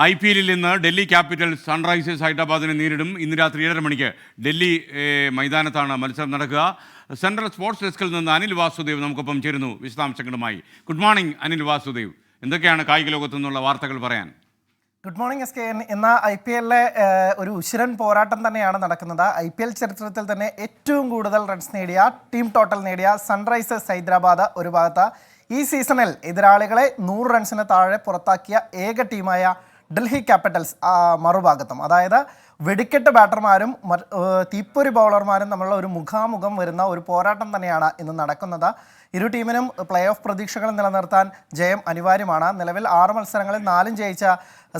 IPL ഇന്ന് Delhi Capitals Sunrisers ഹൈദരാബാദിനെ നേരിടും. ഇന്ന് രാത്രി 7:30 മണിക്ക് ഡൽഹി മൈതാനത്താണ് മത്സരം നടക്കുക. സെൻട്രൽ സ്പോർട്സ് ഡെസ്കിൽ നിന്ന് അനിൽ വാസുദേവ് നമുക്കൊപ്പം ചേരുന്നു വിശദാംശങ്ങളുമായി. ഗുഡ് മോർണിംഗ് അനിൽ വാസുദേവ്, എന്തൊക്കെയാണ് കായിക ലോകത്തു നിന്നുള്ള വാർത്തകൾ പറയാൻ? Good morning SKN. ഇന്ന് IPL ഒരു ഉശിരൻ പോരാട്ടം തന്നെയാണ് നടക്കുന്നത്. IPL ചരിത്രത്തിൽ തന്നെ ഏറ്റവും കൂടുതൽ റൺസ് നേടിയ ടീം ടോട്ടൽ നേടിയ സൺറൈസേഴ്സ് ഹൈദരാബാദ് ഒരു ഭാഗത്ത്, ഈ സീസണിൽ എതിരാളികളെ 100 റൺസിന് താഴെ പുറത്താക്കിയ ഏക ടീമായ ഡൽഹി ക്യാപിറ്റൽസ് മറുഭാഗത്തും. അതായത് വെടിക്കെട്ട് ബാറ്റർമാരും തീപ്പൊരി ബൗളർമാരും തമ്മിലുള്ള ഒരു മുഖാമുഖം വരുന്ന ഒരു പോരാട്ടം തന്നെയാണ് ഇന്ന് നടക്കുന്നത്. ഇരു ടീമിനും പ്ലേ ഓഫ് പ്രതീക്ഷകൾ നിലനിർത്താൻ ജയം അനിവാര്യമാണ്. നിലവിൽ 6 മത്സരങ്ങളിൽ 4 ജയിച്ച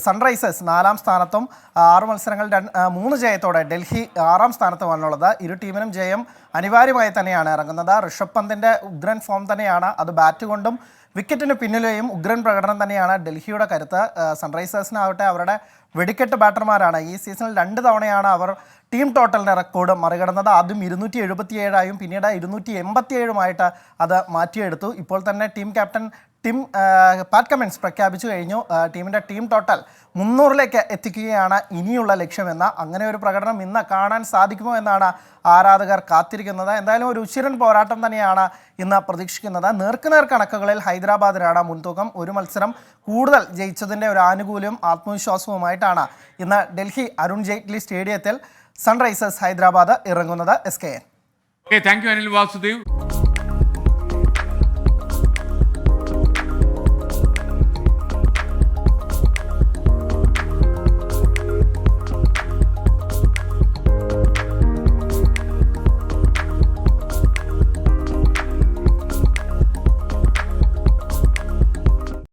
സൺറൈസേഴ്സ് 4-ാം സ്ഥാനത്തും 6 മത്സരങ്ങളിൽ 3 ജയത്തോടെ ഡൽഹി 6-ാം സ്ഥാനത്തുമാണുള്ളത്. ഇരു ടീമിനും ജയം അനിവാര്യമായി തന്നെയാണ് ഇറങ്ങുന്നത്. ഋഷഭ് പന്തിൻ്റെ ഉഗ്രൻ ഫോം തന്നെയാണ്, അത് ബാറ്റ് കൊണ്ടും വിക്കറ്റിന് പിന്നിലെയും ഉഗ്രൻ പ്രകടനം തന്നെയാണ് ഡൽഹിയുടെ കരുത്ത്. സൺറൈസേഴ്സിനാവട്ടെ അവരുടെ വെടിക്കെട്ട് ബാറ്റർമാരാണ്. ഈ സീസണിൽ 2 തവണയാണ് അവർ ടീം ടോട്ടലിൻ്റെ റെക്കോർഡ് മറികടന്നത്. ആദ്യം 277 പിന്നീട് 287 അത് മാറ്റിയെടുത്തു. ഇപ്പോൾ തന്നെ ടീം ക്യാപ്റ്റൻ പാറ്റ് കമിൻസ് പ്രഖ്യാപിച്ചു കഴിഞ്ഞു ടീമിൻ്റെ ടീം ടോട്ടൽ 300ലേക്ക് എത്തിക്കുകയാണ് ഇനിയുള്ള ലക്ഷ്യമെന്ന്. അങ്ങനെ ഒരു പ്രകടനം ഇന്ന് കാണാൻ സാധിക്കുമോ എന്നാണ് ആരാധകർ കാത്തിരിക്കുന്നത്. എന്തായാലും ഒരു ഉശിരൻ പോരാട്ടം തന്നെയാണ് ഇന്ന് പ്രതീക്ഷിക്കുന്നത്. നേർക്കുനേർ കണക്കുകളിൽ ഹൈദരാബാദിനാണ് മുൻതൂക്കം. ഒരു മത്സരം കൂടുതൽ ജയിച്ചതിൻ്റെ ഒരു ആനുകൂല്യവും ആത്മവിശ്വാസവുമായിട്ടാണ് ഇന്ന് ഡൽഹി അരുൺ ജെയ്റ്റ്ലി സ്റ്റേഡിയത്തിൽ സൺറൈസേഴ്സ് ഹൈദരാബാദ് ഇറങ്ങുന്നത്. SKN. Thank you Anil Vasudev.